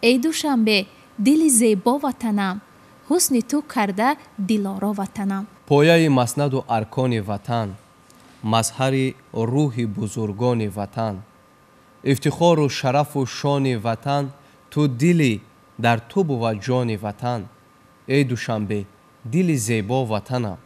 ای دوشنبه دلی زیبا وطنم، حسن تو کرده دلارا وطنم. پایه مسند و ارکان وطن، مظهر روح بزرگان وطن، افتخار و شرف و شان وطن، تو دلی در تو بود جان وطن. ای دوشنبه دل زیبا وطنم،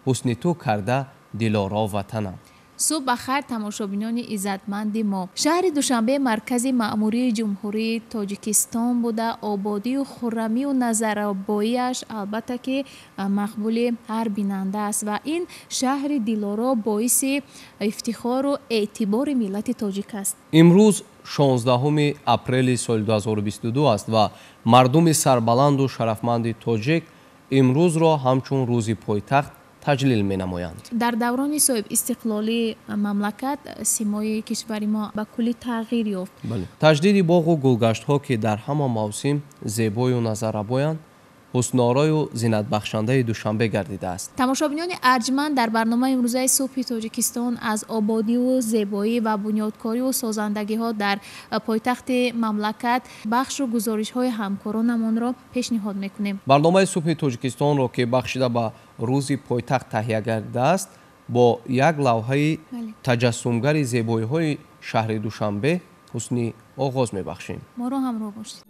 حسن تو کرده دلارا وطنم. صبح بخیر تماشابینان عزتمند ما. شهر دوشنبه مرکز مأموری جمهوری تاجیکستان بوده. آبادی و خرمی و نظرآبایی‌اش البته که مقبول هر بیننده است و این شهر دلارا باعث افتخار و اعتبار ملت تاجیک است. امروز 16 اپریل سال 2022 است و مردم سربلند و شرفمند تاجیک امروز را همچون روز پایتخت تجلیل می نمایند. در دوران صاحب استقلالی مملکت سیمای کشور ما به کلی تغییر یافت. تجدید باغ و گلگشت ها که در همه موسم زیبای و نظرآبایند، حسن‌آرای و زینت بخشنده دوشنبه گردیده است. تماشابینان ارجمند، در برنامه امروزه صبح تاجیکستان از آبادی و زیبایی و بنیادکاری و سازندگی ها در پایتخت مملکت بخش و گزارش های همکارانمان را پیشنهاد میکنیم. برنامه صبح تاجیکستان را که بخشیده به روز پایتخت تهیه گردیده است، با یک لوحه تجسمگر زیبایی های شهر دوشنبه حسنی آغاز میبخشیم. ما را همراه باشید.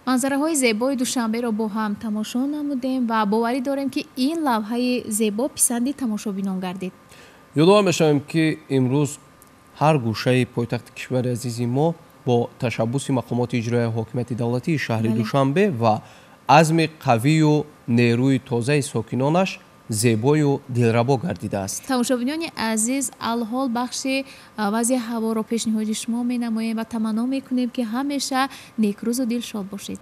منظره های زیبای دوشنبه را با هم تماشا نمودیم و باوری داریم که این لوحه زیبا پسند تماشابینان گردید. یادآور می‌شویم که امروز هر گوشه پایتخت کشور عزیز ما با تشبث مقامات اجرایی حاکمیت دولتی شهر دوشنبه و عزم قوی و نیروی تازه ساکنانش زیبای و دلربا گردیده است. تماشابینان عزیز، الحال بخش وضع هوا را پیشنهاد شما می‌نماییم و تمنا می‌کنیم که همیشه نیکروز و دلشاد باشید.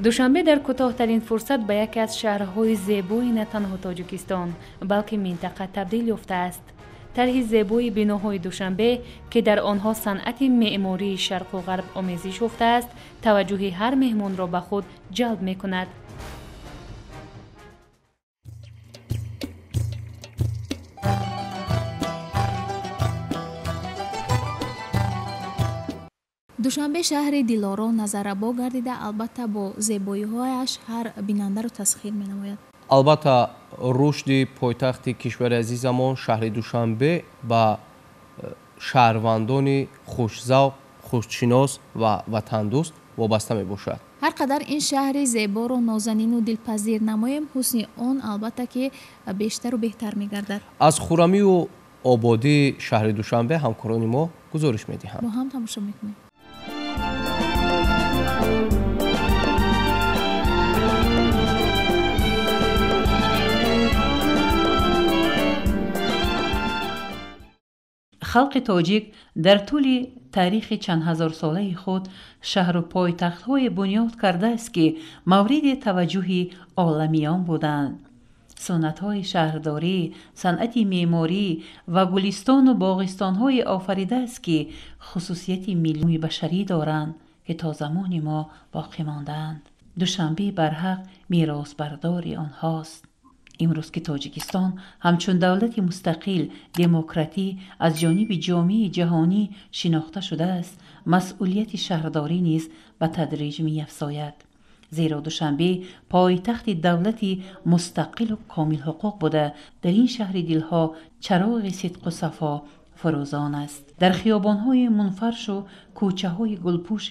دوشنبه در کوتاه‌ترین فرصت به یکی از شهرهای زیبای نه تنها تاجیکستان بلکه منطقه تبدیل یافته است. طرح زیبای بناهای دوشنبه که در آنها صنعت معماری شرق و غرب آمیزی شفته است، توجه هر مهمان را به خود جلب می کند. душанбе шаҳри дилоро назарабо гардида, албатта бо зебоиҳояш ҳар бинандаро тасхир менамояд. албатта рушди пойтахти кишвари азизамон шаҳри душанбе ба шаҳрвандони хушзавқ, хушшинос ва ватандӯст вобаста мебошад. ҳар қадар ин шаҳри зеборо нозанину дилпазир намоем, ҳусни он албатта ки бештару беҳтар мегардад. аз хуррамию ободии шаҳри душанбе ҳамкорони мо гузориш медиҳам. бо ҳам тамошо мекунем. خلق تاجیک در طول تاریخ چند هزار ساله خود شهر و پایتخت‌های بنیاد کرده است که مورد توجه عالمیان بودند. سنت‌های شهرداری، صنعت معماری و گلستان و باغستان‌های آفریده است که خصوصیت ملی بشری دارند که تا زمان ما باقی ماندند. دوشنبه برحق میراث بردار آنهاست. امروز که تاجیکستان همچون دولت مستقل دموکراتی از جانب جامعه جهانی شناخته شده است، مسئولیت شهرداری نیز به تدریج می‌افزاید. زیرا دوشنبه پایتخت دولتی مستقل و کامل حقوق بوده، در این شهر دلها چراغ صدق و صفا فروزان است. در خیابان‌های منفرش و کوچه‌های گلپوش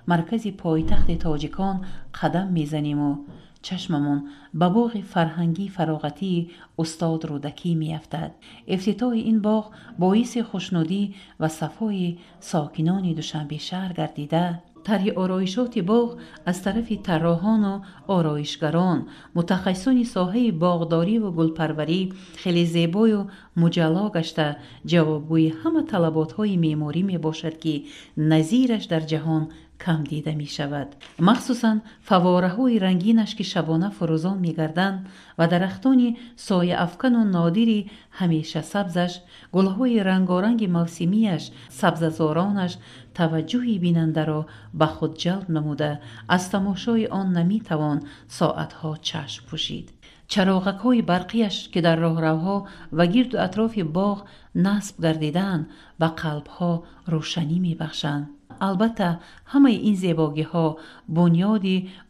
مرکز پایتخت تاجیکان قدم می‌زنیم و چشممون به باغ فرهنگی فراغتی استاد رودکی می‌افتد. افتتاح این باغ باعث خوشنودی و صفای ساکنان دوشنبه شهر گردیده. طرح آرایشات باغ از طرف طراحان و آرایشگران متخصصان ساحه باغداری و گلپروری خیلی زیبا و مجلا گشته جوابگوی همه طلبات‌های معماری میباشد که نظیرش در جهان کم دیده می شود. مخصوصاً فواره های رنگینش که شبانه فروزان می گردند و درختان سایه افکن و نادری همیشه سبزش، گلهای رنگارنگ موسمیش، سبززارانش توجه بیننده را به خود جلب نموده، از تماشای آن نمی توان ساعتها چشم پوشید. چراغک های برقیش که در راهروها و گرد و اطراف باغ نصب گردیدند به قلب ها روشنی می بخشند. البته همه این زیباگی ها بنیاد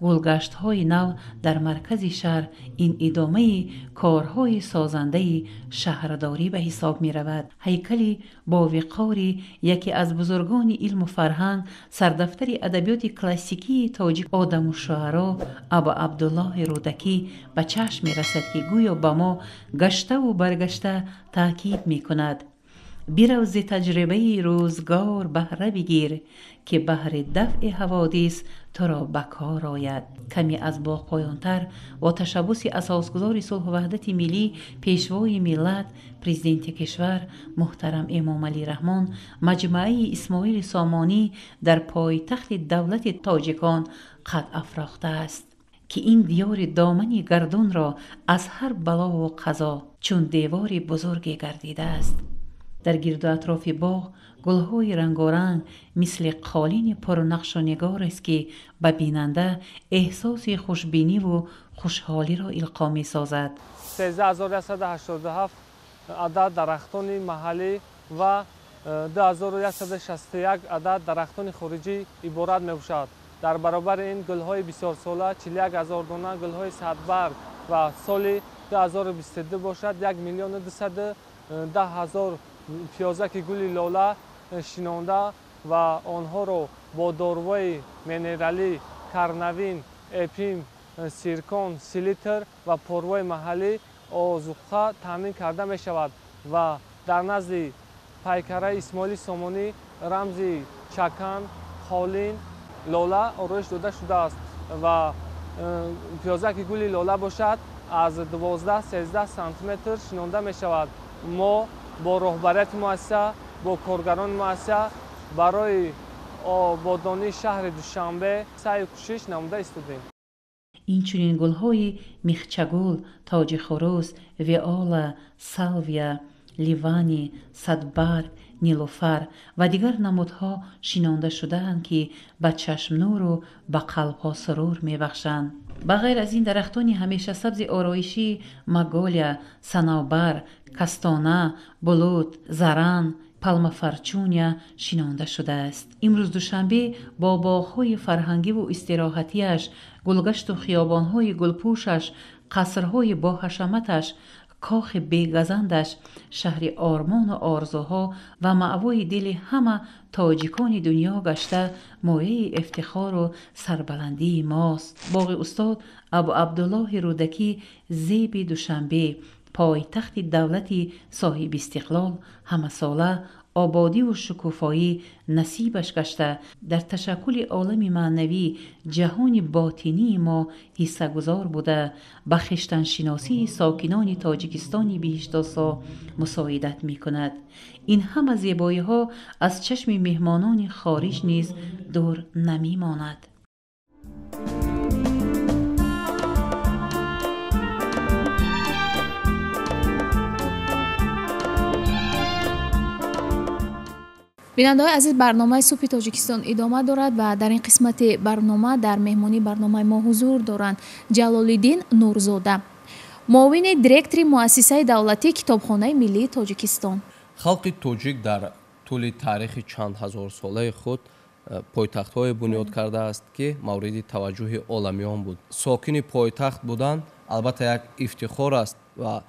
گلگشت های نو در مرکز شهر این ادامه کارهای سازنده شهرداری به حساب می رود. هیکلی با وقاری یکی از بزرگان علم و فرهنگ، سردفتر ادبیات کلاسیکی تاجیک آدم و شعرا ابا عبدالله رودکی به چشم می رسد که گویا به ما گشته و برگشته تاکید می کند. بیروز تجربه روزگار بهره بگیر که بهر دفع حوادث تو را بکار آید. کمی از باغ پایانتر و تشبث اساسگذار صلح و وحدت ملی پیشوای ملت پرزیدنت کشور محترم امام علی رحمان مجمعه اسماعیل سامانی در پایتخت دولت تاجیکان قد افراخته است که این دیار دامنی گردون را از هر بلا و قضا چون دیوار بزرگی گردیده است. در گرد و اطراف باغ گلهای رنگارنگ مثل قالین پرنقش و نگار است که به بیننده احساس خوشبینی و خوشحالی را القا می سازد. 13187 عدد درختان محلی و 2161 عدد درختان خارجی عبارت می باشد. در برابر این گلهای بسیار ساله 41000 دانه گلهای 100 برگ و سال 2022 باشد 1,210,000 پیازک گل لاله شینانده و آنها را با داروهای مینرالی، کرنوین، اپیم، سیرکون، سیلیتر و پروای محلی آذوقه تامین کرده می شود و در نزد پیکره اسماعیل سامانی رمزی چکن، خالین، لاله آرایش داده شده است و پیازک گل لاله باشد از 12-13 سانتیمتر شینانده می شود. ما با رهبریت مؤسسه با کارگران مؤسسه برای آبادانی شهر دوشنبه سعی و کوشش نموده استودیم. این چنین گل‌های میخچگل، تاج خروس، ویولا، سالویا، لیوانی، صدبرگ، نیلوفر و دیگر نمودها شناخته شده‌اند که به چشم نور و به قلب‌ها سرور می‌بخشند. بغیر از این درختان همیشه سبز آرایشی مگنولیا، صنوبر، کستانه، بلوط، زرن، پالما فرچونیا شناخته شده است. امروز دوشنبه با باغ‌های فرهنگی و استراحتیش، گلگشت و خیابان‌های گلپوشش، قصرهای با حشمتش، کاخ بیگزندش، شهر آرمان و آرزوها و مأوای دل همه تاجیکان دنیا گشته مایه افتخار و سربلندی ماست. باغ استاد ابو عبدالله رودکی زیب دوشنبه، پایتخت دولت صاحب استقلال، همه ساله آبادی و شکوفایی نصیبش گشته در تشکل عالم معنوی جهان باطنی ما حصه گذار بوده، به خویشتن شناسی ساکنان تاجیکستان بهشتاسا مساعدت می کند. این همه زیبایی ها از چشم مهمانان خارج نیز دور نمی ماند. بیننده‌های عزیز، برنامه صبح تاجیکستان ادامه دارد و در این قسمت برنامه در مهمانی برنامه ما حضور دارند جلالالدین نورزода، معاون دایرکتور مؤسسه دولتی کتابخانه ملی تاجیکستان. خلق توجیک در طول تاریخ چند هزار ساله خود پایتخت‌های بنیاد کرده است که مورد توجه عالمیان بود. ساکن پایتخت بودن البته یک افتخار است و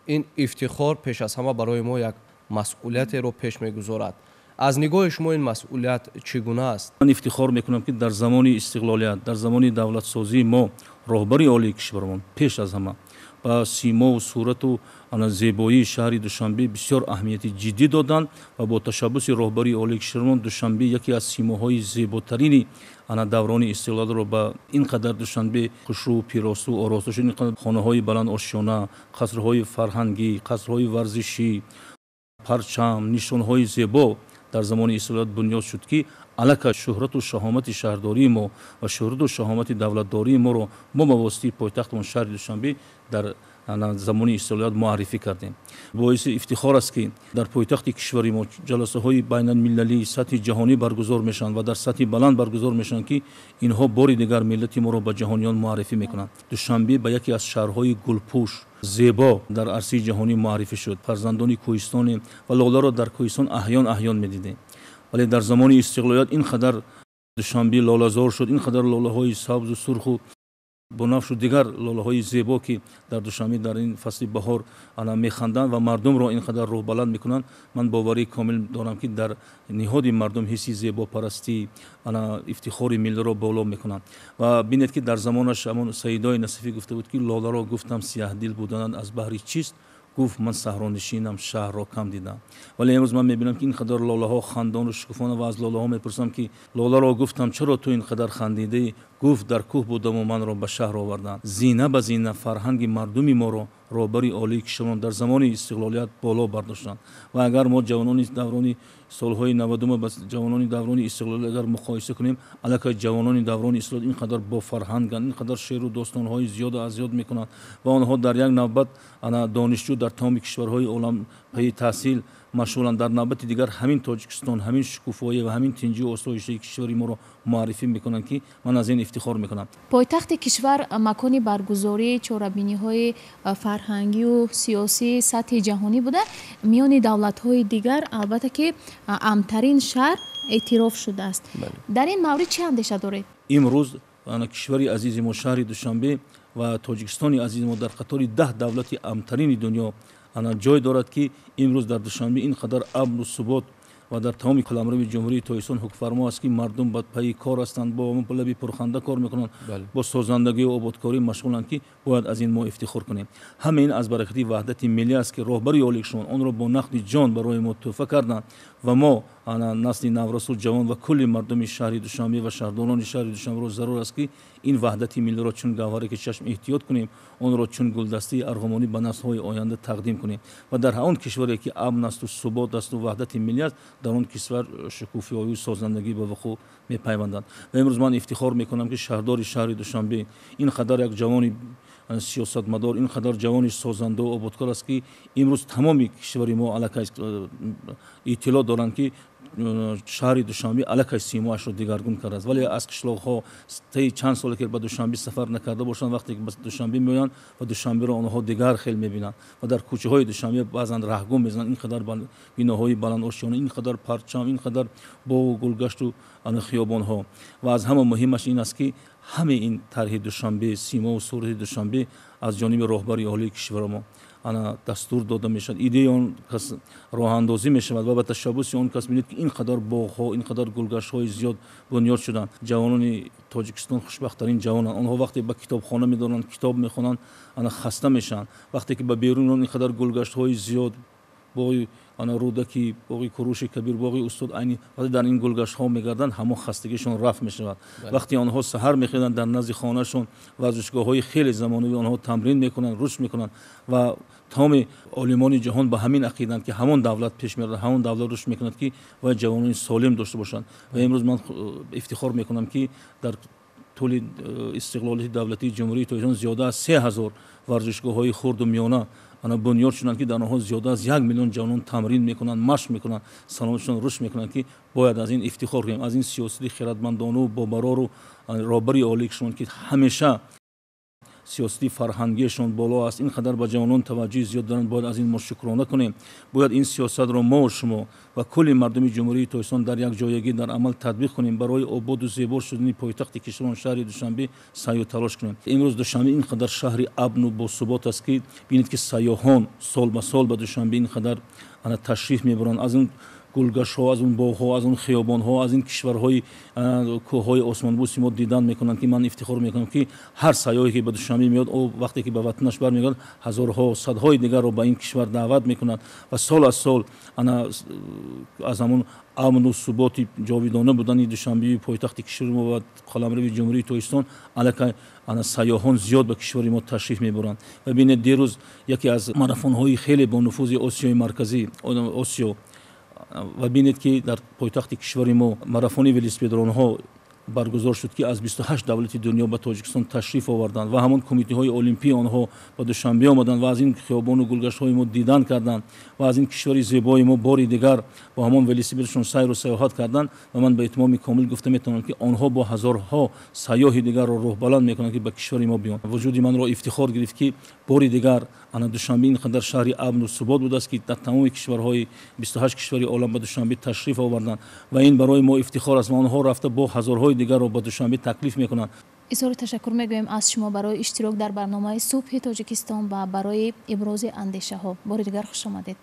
این افتخار پیش از همه برای ما یک مسئولیت رو پیش می‌گذارد. از نگاه شما این مسئولیت چگونه است؟ من افتخار میکنم که در زمان استقلالیت، در زمان دولت سازی ما راهبری عالی کشورمان پیش از همه با سیما و صورت و زیبایی شهر دوشنبه بسیار اهمیت جدی دادند و با تشبث راهبری عالی کشورمان دوشنبه یکی از سیماهای زیباترین دوران استقلال را به اینقدر دوشنبه خوشرو، پیراسو، آراسته شد. اینقدر خانه‌های بلند آشیانه، قصرهای فرهنگی، قصرهای ورزشی، پرچم، نشانهای زیبا در زمان استقلال بنیاد شد که الک شهرت و شهامت شهرداری ما و شهرت و شهامت دولتداری ما رو ما واسطه پایتختمان شهر دوشنبه در زمان استقلال معرفی کردیم. باعث افتخار است که در پایتخت کشوری ما جلسه های بین المللی سطح جهانی برگزار میشن و در سطح بلند برگزار میشن که اینها بار دیگر ملت ما رو به جهانیان معرفی میکنند. دوشنبه به یکی از شهرهای گلپوش زیبا در عرصه جهانی معرفی شد. فرزندان کوهستان و لاله را در کوهستان احیان میدیدیم، ولی در زمان استقلالیت اینقدر دوشنبه لاله‌زار شد، اینقدر لاله‌های سبز و سرخ و بنفش و دیگر لاله‌های زیبا که در دوشنبه در این فصل بهار میخندند و مردم را اینقدر روح بلند میکنند. من باوری کامل دارم که در نهاد مردم حسی زیبا پرستی افتخار ملی را بالا میکنند و ببینید که در زمانش همون سیدای نصیفی گفته بود که لاله را گفتم سیاه دل بودند از بهر چیست، گفت من صحرانشینم شهر را کم دیدم. ولی امروز من میبینم که اینقدر لاله ها خندان و شکوفانه و از لاله ها میپرسم که لاله را گفتم چرا تو اینقدر خندیده؟ گفت در کوه بودم و من را به شهر آوردند. زینه به زینه فرهنگ مردمی ما را راهبری عالی کشورمان در زمان استقلالیت بالا برداشتند و اگر ما جوانان دوران سالهای 90 با جوانان دوران استقلال اگر مقایسه کنیم، الک جوانان دوران استقلال اینقدر با فرهنگ، اینقدر شعر و داستان‌های زیاد از یاد میکنند و آنها در یک نوبت دانشجو در تمام کشورهای عالم پی تحصیل مشغولند. در نوبت دیگر همین تاجیکستان، همین شکوفایی و همین تنجی و آسایشی کشوری ما را معرفی میکنند که من از این افتخار میکنم. پایتخت کشور مکانی برگزاری چهاربینی‌های فرهنگی و سیاسی سطح جهانی بوده. میان دولت‌های دیگر البته که امترین شهر اعتراف شده است. در این مورد چه اندیشه دارید؟ امروز کشوری عزیز ما شهر دوشنبه و تاجیکستان عزیز ما در قطار 10 دولت امترین دنیا جای دارد که امروز در دوشنبه اینقدر امن و ثبات و در تمام قلمرو جمهوری تاجیکستان حکمفرما است که مردم به پی کار هستند، با لب پرخنده کار میکنند، با سازندگی و آبادکاری مشغولند که باید از این ما افتخار کنیم. همین از برکت وحدت ملی است که راهبری عالی شما آن را با نقد جان برای ما تحفه کردند و ما نسل نورسول جوان و کل مردم شهر دوشنبه و شهرداران شهر دوشنبه را ضرور است که این وحدت ملی را چون گوهری که چشم احتیاط کنیم، آن را چون گلدسته ارغوانی به نسل‌های آینده تقدیم کنیم و در آن کشوری که امن است و ثبات است و وحدت ملی است، در آن کشور شکوفایی و سازندگی به وقوع می‌پیوندند. و امروز من افتخار می‌کنم که شهردار شهر دوشنبه اینقدر یک جوان сиёсатмадор, ин қадар ҷавони созанда ва ободкор аст ки имрӯз тамоми кишвари мо аллакай иттилоъ доранд ки шаҳри Душанбе аллакай симоашро дигаргун кардааст, вале аз қишлоқҳо таи чанд соле ки ба Душанбе сафар накарда бошанд, вақте ки ба Душанбе меоянд ва Душанберо онҳо дигар хел мебинанд ва дар кӯчаҳои Душанбе баъзан раҳгум мезананд. ин қадар биноҳои баландошиёна, ин қадар парчам, ин қадар боғу гулгашту хиёбонҳо ва аз ҳама муҳимаш ин аст ки ҳамаи ин тарҳи Душанбе, симову сурати Душанбе аз ҷониби роҳбари олии кишваро мо дастур дода мешавад, идеи он кас роҳандозӣ мешавад ва ба ташаббуси он кас бинед ки ин қадар боғҳо, ин қадар гулгаштҳои зиёд бунёд шуданд. ҷавонони Тоҷикистон хушбахтарин ҷавонанд. онҳо вақте ба китобхона медоранд, китоб мехонанд, хаста мешаванд. вақте ки ба берун он ин қадар гулгаштҳои зиёд, боғи рудаки, боғи куруши кабир, боғи устод айни вақте дар ин гулгаштҳо мегарданд, ҳамон хастагишон рафт мешавад. вақте онҳо саҳар мехӯянд дар назди хонашон варзишгоҳҳои хеле замонавӣ онҳо тамрин мекунанд, рушд мекунанд ва тамоми олимони ҷаҳон ба ҳамин ақиданд ки ҳамон давлат пеш меравад, ҳамон давлат рушд мекунад ки бояд ҷавонони солим дошта бошанд. ва имрӯз ман ифтихор мекунам ки дар тӯли истиқлолияти давлатии ҷумҳурии Тоҷикистон зиёда аз 3000 варзишгоҳҳои хурду миёна бунёд шуданд ки дар онҳо зиёда аз 1 миллион ҷавонон тамрин мекунанд, машқ мекунанд, саломатшон рушд мекунанд ки бояд аз ин ифтихор кунем, аз ин сиёсати хиратмандону бобарору роҳбари олии кишварон ки ҳамеша сиёсати фарҳангиашон боло аст, ин қадар ба ҷавонон таваҷҷӯҳи зиёд доранд, бояд аз ин мо шукрона кунем. бояд ин сиёсатро мо шумо ва кулли мардуми ҷумҳурии Тоҷикистон дар якҷоягӣ дар амал татбиқ кунем, барои ободу зебо шудани пойтахти кишварон шаҳри Душанбе саъю талош кунем. имрӯз Душанбе ин қадар шаҳри амну босубот аст ки бинед ки сайёҳон сол ба сол ба Душанбе ин қадар ташриф мебаранд. аз ин гулгаштҳо, аз он боғҳо, аз он хиёбонҳо, аз ин кишварҳои кӯҳҳои осмонбӯси мо дидан мекунанд ки ман ифтихор мекунам ки ҳар сайёҳе ки ба Душанбе меояд, вақте ки ба ватанаш бармегардад, ҳазорҳо, садҳои дигарро ба ин кишвар даъват мекунанд ва сол аз сол аз ҳамон амну суботи ҷовидона будани Душанбеи пойтахти кишвари мо ва қаламрави ҷумҳурии Тоҷикистон аллакай сайёҳон зиёд ба кишвари мо ташриф мебаранд. ва бинед дирӯз яке аз марафонҳои хеле бонуфузи Осиёи марказӣ, Осиё ва бинед ки дар пойтахти кишвари мо марафони велосипедронҳо баргузор шуд ки аз 28 давлати дунё ба Тоҷикистон ташриф оварданд ва ҳамон кумитаҳои олимпии онҳо ба Душанбе омаданд ва аз ин хиёбону гулгаштҳои мо дидан карданд ва аз ин кишвари зебои мо бори дигар бо ҳамон велосипедшон сайру саёҳат карданд ва ман ба итмоми комил гуфта метавонам ки онҳо бо ҳазорҳо сайёҳи дигарро рӯҳбаланд мекунанд ки ба кишвари мо биёнд. вуҷуди манро ифтихор гирифт ки бори дигар Душанбе ин қадар шаҳри амну субот будааст ки дар тамоми кишварҳои 28 кишвари олам ба Душанбе ташриф оварданд ва ин барои мо ифтихор аст ва онҳо рафта бо ҳазорҳои дигарро ба Душанбе таклиф мекунанд. изҳори ташаккур мегӯем аз шумо барои иштирок дар барномаи Субҳи Тоҷикистон ва барои ибрози андешаҳо. бори дигар хуш омадед.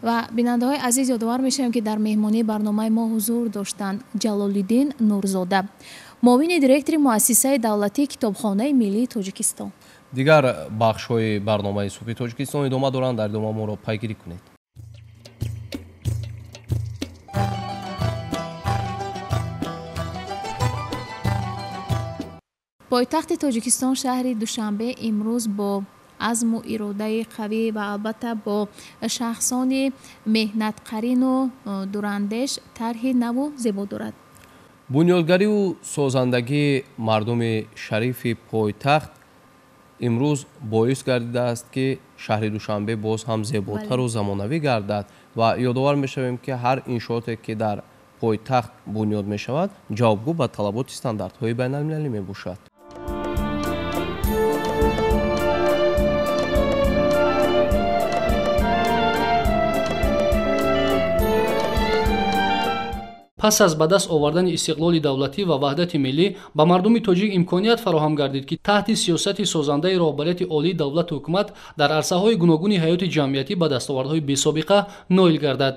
ва бинандаҳои азиз ёдовар мешавем ки дар меҳмонии барномаи мо ҳузур доштанд Ҷалолиддин Нурзода, муовини директори муассисаи давлатии китобхонаи миллии Тоҷикистон. дигар бахшҳои барномаи Субҳи Тоҷикистон идома доранд, дар идома моро пайгирӣ кунед. пойтахти Тоҷикистон шаҳри Душанбе имрӯз бо азму иродаи қавӣ ва албатта бо шахсони меҳнатқарину дурандеш тарҳи наву зебо дорад. бунёдгариву созандагии мардуми шарифи пойтахт имрӯз боис гардидааст ки шаҳри Душанбе боз ҳам зеботару замонавӣ гардад ва ёдовар мешавем ки ҳар иншооте ки дар пойтахт бунёд мешавад ҷавобгӯ ба талаботи стандартҳои байналмилалӣ мебошад. пас аз ба даст овардани истиқлоли давлатӣ ва ваҳдати миллӣ ба мардуми тоҷик имконият фароҳам гардид ки таҳти сиёсати созандаи роҳбарияти олии давлату ҳукумат дар арсаҳои гуногуни ҳаёти ҷамъиятӣ ба дастовардҳои бесобиқа ноил гардад.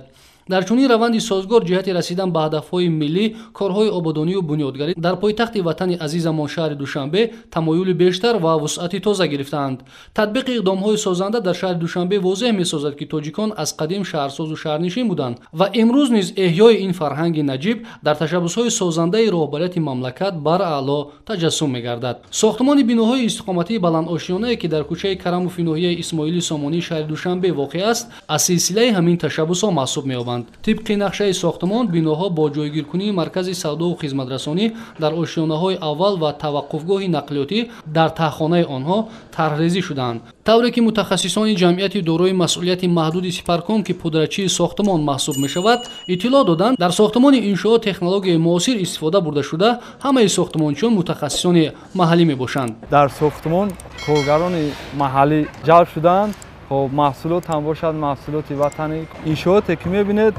дар чунин раванди созгор ҷиҳати расидан ба ҳадафҳои миллӣ, корҳои ободонию бунёдгарӣ дар пойтахти ватани азизамон шаҳри Душанбе тамоюли бештар ва вусъати тоза гирифтаанд. татбиқи иқдомҳои созанда дар шаҳри Душанбе возеҳ месозад ки тоҷикон аз қадим шаҳрсозу шаҳрнишин буданд ва имрӯз низ эҳёи ин фарҳанги наҷиб дар ташаббусҳои созандаи роҳбарияти мамлакат бар аъло таҷассум мегардад. сохтмони биноҳои истиқоматии баландошиёнае ки дар кӯчаи Карамов ноҳияи Исмоили Сомонии шаҳри Душанбе воқеъ аст, аз силсилаи ҳамин ташаббусҳо маҳсуб меёбад. мешаванд. тибқи нақшаи сохтмон биноҳо бо ҷойгиркунии маркази савдову хизматрасонӣ дар ошёнаҳои аввал ва таваққуфгоҳи нақлиётӣ дар таҳхонаи онҳо тарҳрезӣ шудаанд, тавре ки мутахассисони ҷамъияти дорои масъулияти маҳдуди сипарком ки пудрачии сохтмон маҳсуб мешавад иттилоъ доданд, дар сохтмони иншоот технологияи муосир истифода бурда шуда ҳамаи сохтмончиён мутахассисони маҳаллӣ мебошанд. дар сохтмон коргарони маҳаллӣ ҷалб шуданд. خب محصولات هم باشد، محصولات وطنی. انشاءاتی که میبینید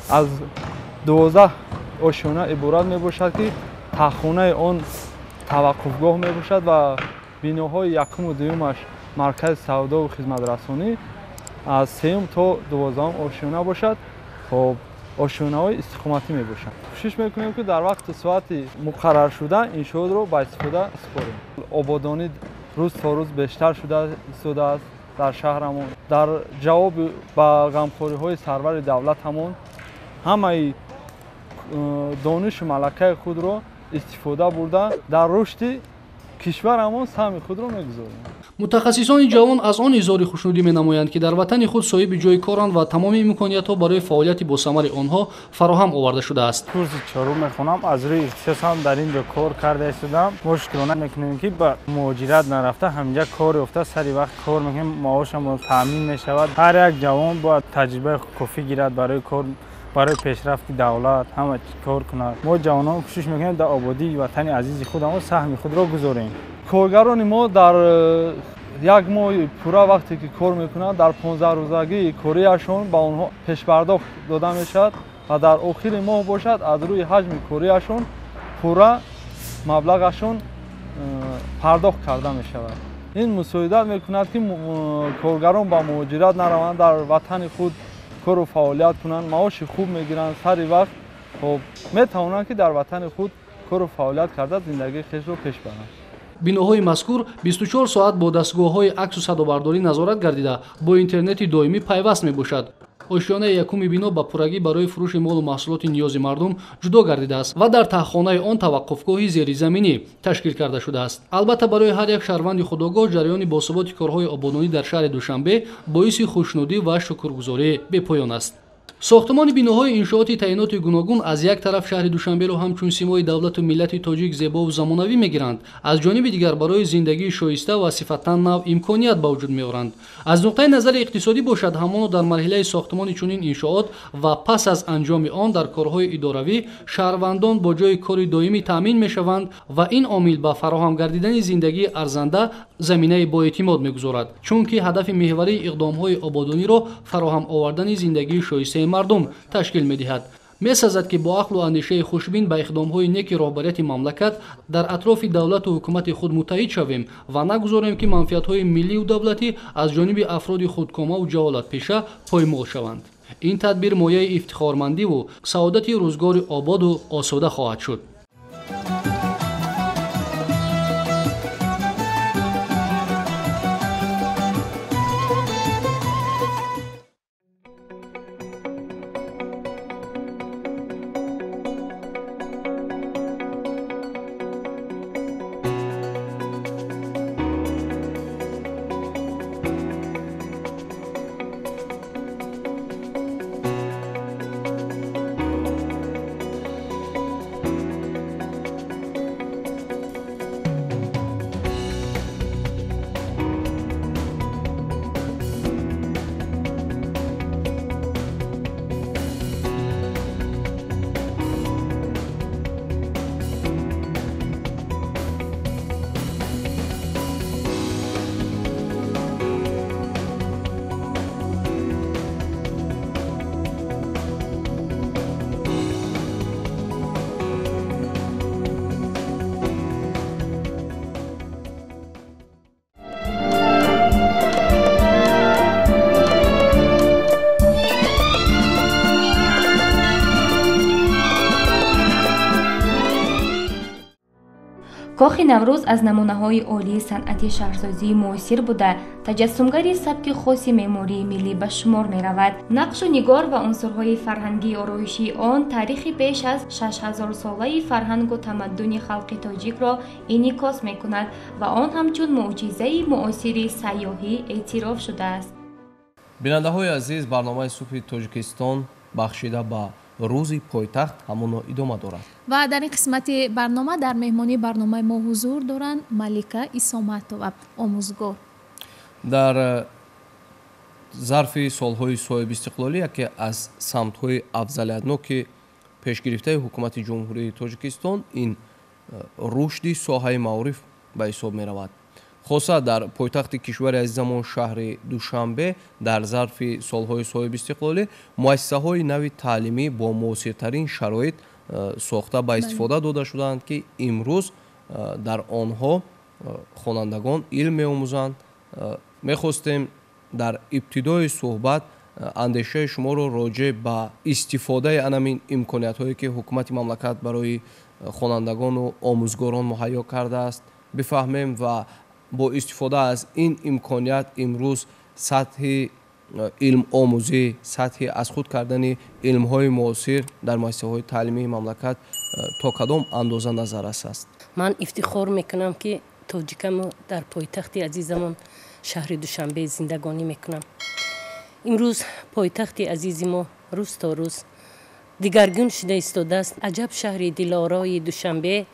از 12 آشیانه عبارت میباشد که تخانه آن توقفگاه میباشد و بیناهای یکم و دومش مرکز سودا و خدمت رسانی از 3 تا 12 آشیانه باشد. خب آشیانه های استقامتی میباشد. کوشش میکنیم که در وقت ساعت مقرر شده انشاءات رو با استفاده سپاریم. آبادانی روز تا روز بیشتر شده است. در شهرمون در جواب به غمخوری‌های سرور دولت همه دانش و ملکه خود را استفاده برده در رشد کشورمون سهم خود را می‌گذاریم. мутахассисони ҷавон аз он изҳори хушнудӣ менамоянд ки дар ватани худ соҳиби ҷои коранд ва тамоми имкониятҳо барои фаъолияти босамари онҳо фароҳам оварда шудааст. курси 4 мехонам, аз рӯи ихтисосам дар ин ҷо кор карда истодам. мо шукрона мекунем ки ба муҳоҷират нарафта ҳаминҷа кор ёфта, сари вақт кор мекунем, маошамон таъмин мешавад. ҳар як ҷавон бояд таҷрибаи кофӣ гирад барои кор, برای پیشرفت دولت همه کار کنند. ما جوانان کوشش میکنیم در آبادی وطن عزیز خودمون سهم خود را گذاریم. کارگران ما در یک ماه پورا وقتی که کار میکنند در 15 روزگی کاریشون با اونها پیش پرداخت داده میشد و در آخر ماه باشد از روی حجم کاریشون پورا مبلغشون پرداخت کرده میشود. این مساعدت میکند که کارگران با مهاجرت نروند، در وطن خود کار و فعالیت کنند، معاش خوب میگیرند، سر وقت خب میتوانند که در وطن خود کار و فعالیت کرده زندگی خویش رو پیش برند. биноҳои мазкур 24 соат бо дастгоҳҳои аксу садобардорӣ назорат гардида бо интернети доимӣ пайваст мебошад. ошёнаи якуми бино ба пуррагӣ барои фурӯши молу маҳсулоти ниёзи мардум ҷудо гардидааст ва дар таҳхонаи он таваққуфгоҳи зеризаминӣ ташкил карда шудааст. албатта барои ҳар як шаҳрванди худогоҳ ҷараёни босаботи корҳои ободонӣ дар шаҳри душанбе боиси хушнудӣ ва шукргузорӣ бепоён аст. сохтмони биноҳои иншооти таъиноти гуногун аз як тараф шаҳри душанберо ҳамчун симои давлату миллати тоҷик зебову замонавӣ мегиранд, аз ҷониби дигар барои зиндагии шоиста ва сифаттан нав имконият ба вуҷуд меоранд. аз нуқтаи назари иқтисодӣ бошад ҳамоно дар марҳилаи сохтмони чунин иншоот ва пас аз анҷоми он дар корҳои идоравӣ шаҳрвандон бо ҷои кори доимӣ таъмин мешаванд ва ин омил ба фароҳам гардидани зиндагии арзанда заминаи боэътимод мегузорад, чунки ҳадафи меҳварии иқдомҳои ободониро фароҳам овардани зиндагии шоистаи мардум ташкил медиҳад. месазад ки бо ақлу андешаи хушбин ба иқдомҳои неки роҳбарияти мамлакат дар атрофи давлату ҳукумати худ муттаҳид шавем ва нагузорем ки манфиатҳои милливу давлатӣ аз ҷониби афроди худкомаву ҷаҳолатпеша поймол шаванд. ин тадбир мояи ифтихормандиву саодати рӯзгори ободу осода хоҳад шуд. کاخ نوروز از نمونه‌های عالی صنعت شهرسازی معاصر بوده، تجسمگری سبک خاص معماری ملی به شمار می‌رود. نقش و نگار و عنصرهای فرهنگی آرایشی آن تاریخی بیش از 6000 ساله فرهنگ و تمدن خلق تاجیک را انعکاس می‌کند و آن همچون معجزه معاصر سیاحی اعتراف شده است. بیننده‌های عزیز، برنامه صبح تاجیکستان бахшида ба рӯзи пойтахт ҳамоно идома дорад. ва дар ин қисмати барнома дар меҳмонии барномаи мо ҳузур доранд Малика Исоматова, омӯзгор. дар зарфи солҳои соҳиби истиқлолӣ яке аз самтҳои афзалиятноки пешгирифтаи ҳукумати ҷумҳурии Тоҷикистон ин рушди соҳаи маориф ба ҳисоб меравад. хоса дар пойтахти кишвари азизамон шаҳри Душанбе дар зарфи солҳои соҳиби истиқлолӣ муассисаҳои нави таълимӣ бо муосиртарин шароит сохта ба истифода дода шуданд, ки имрӯз дар онҳо хонандагон илм меомӯзанд. мехостем дар ибтидои суҳбат андешаи шуморо роҷеъ ба истифодаи анамин имкониятҳое ки ҳукумати мамлакат барои хонандагону омӯзгорон муҳайё кардааст бифаҳмем ва бо истифода аз ин имконият имрӯз сатҳи илмомӯзӣ, сатҳи аз худ кардани илмҳои муосир дар муассисаҳои таълимии мамлакат то кадом андоза назаррас аст. ман ифтихор мекунам ки тоҷикамо дар пойтахти азизамон шаҳри Душанбе зиндагонӣ мекунам. имрӯз пойтахти азизи мо рӯз то рӯз дигаргун шуда истодааст. аҷаб шаҳри дилорои Душанбе,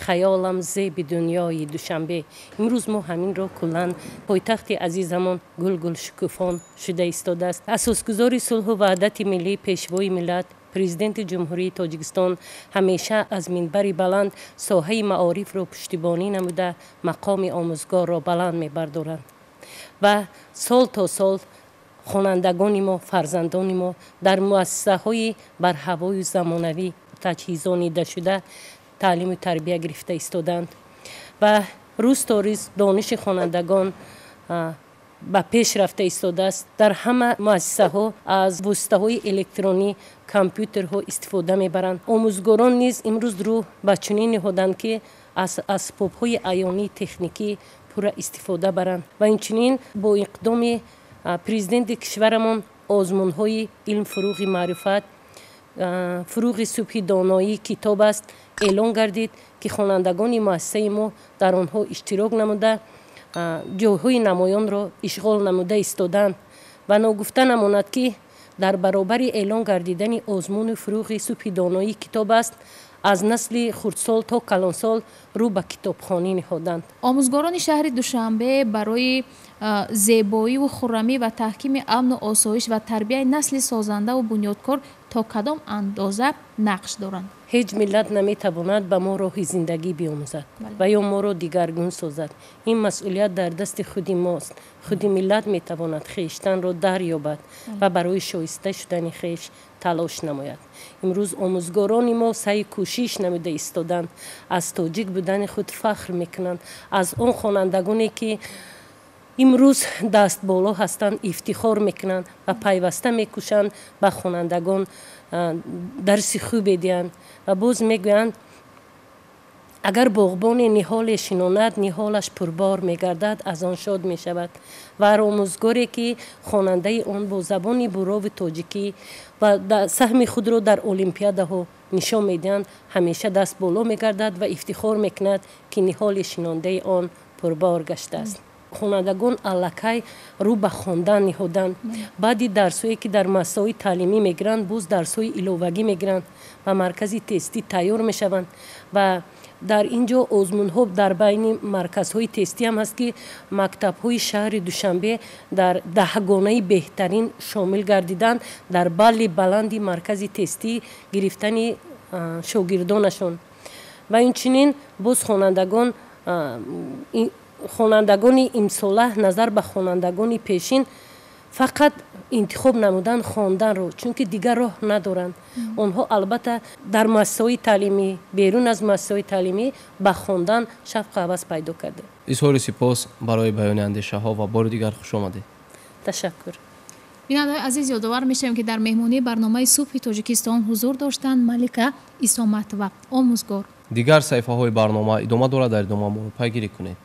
хаёлам зеби дунёи Душанбе. имрӯз мо ҳаминро куллан пойтахти азизамон гулгул шукуфон шуда истодааст. асосгузори сулҳу ваҳдати миллӣ, пешвои миллат, президенти ҷумҳурии Тоҷикистон ҳамеша аз минбари баланд соҳаи маорифро пуштибонӣ намуда мақоми омӯзгорро баланд мебардоранд ва сол то сол хонандагони мо, фарзандони мо дар муассисаҳои барҳавою замонавӣ таҷҳизонидашуда таълиму тарбия гирифта истоданд ва рӯз то рӯз дониши хонандагон ба пеш рафта истодааст. дар ҳама муассисаҳо аз воситаҳои электронӣ, компютерҳо истифода мебаранд. омӯзгорон низ имрӯз рӯ ба чунин наҳоданд ки аз асбобҳои аёнии техникӣ пурра истифода баранд ва инчунин бо иқдоми президенти кишварамон озмунҳои илм фуруғи маърифат, фуруғи субҳи доноӣ китоб аст, эълон гардид ки хонандагони муассисаи мо дар онҳо иштирок намуда ҷойҳои намоёнро ишғол намуда истоданд ва ногуфта намонад ки дар баробари эълон гардидани озмуни фуруғи субҳи доноӣ китоб аст, аз насли хурдсол то калонсол рӯ ба китобхонӣ наҳоданд. омӯзгорони шаҳри Душанбе барои зебоиву хуррамӣ ва таҳкими амну осоиш ва тарбияи насли созандаву бунёдкор то кадом андоза нақш доранд? ҳеҷ миллат наметавонад ба мо роҳи зиндагӣ биомӯзад ва ё моро дигаргун созад. ин масъулият дар дасти худи мост. худи миллат метавонад хештанро дарёбад ва барои шоиста шудани хеш талош намояд. имрӯз омӯзгорони мо саи кӯшиш намуда истоданд, аз тоҷик будани худ фахр мекунанд. аз он хонандагоне ки имрӯз дастболо ҳастанд ифтихор мекунанд ва пайваста мекӯшанд ба хонандагон дарси хубе диҳанд ва боз мегӯянд агар боғбоне ниҳоле шинонад, ниҳолаш пурбор мегардад, аз он шод мешавад. ва омӯзгоре ки хонандаи он бо забони бурови тоҷикӣ ва саҳми худро дар олимпиадаҳо нишон медиҳанд, ҳамеша даст боло мегардад ва ифтихор мекунад ки ниҳоли шинондаи он пурбор гаштааст. хонандагон аллакай рӯ ба хондан ниҳоданд. баъди дарсҳое ки дар муассисаҳои таълимӣ мегиранд, боз дарсҳои иловагӣ мегиранд ва маркази тестӣ тайёр мешаванд ва дар ин ҷо озмунҳо дар байни марказҳои тестӣ ҳам ҳаст ки мактабҳои шаҳри Душанбе дар даҳгонаи беҳтарин шомил гардиданд дар балли баланди маркази тестӣ гирифтани шогирдонашон ва инчунин боз хонандагони имсола назар ба хонандагони пешин фақат интихоб намуданд хонданро, чунки дигар роҳ надоранд. онҳо албатта дар муассисаҳои таълимӣ, берун аз муассисаҳои таълимӣ ба хондан шавқу ҳавас пайдо карда. изҳори сипос барои баёни андешаҳо ва бори дигар хуш омадед. ташаккур. бинандаҳои азиз, ёдовар мешавем ки дар меҳмонии барномаи субҳи Тоҷикистон ҳузур доштанд Малика Исоматова, омӯзгор. дигар саҳифаҳои барнома идома дорад, дар идома моро пайгирӣ кунед.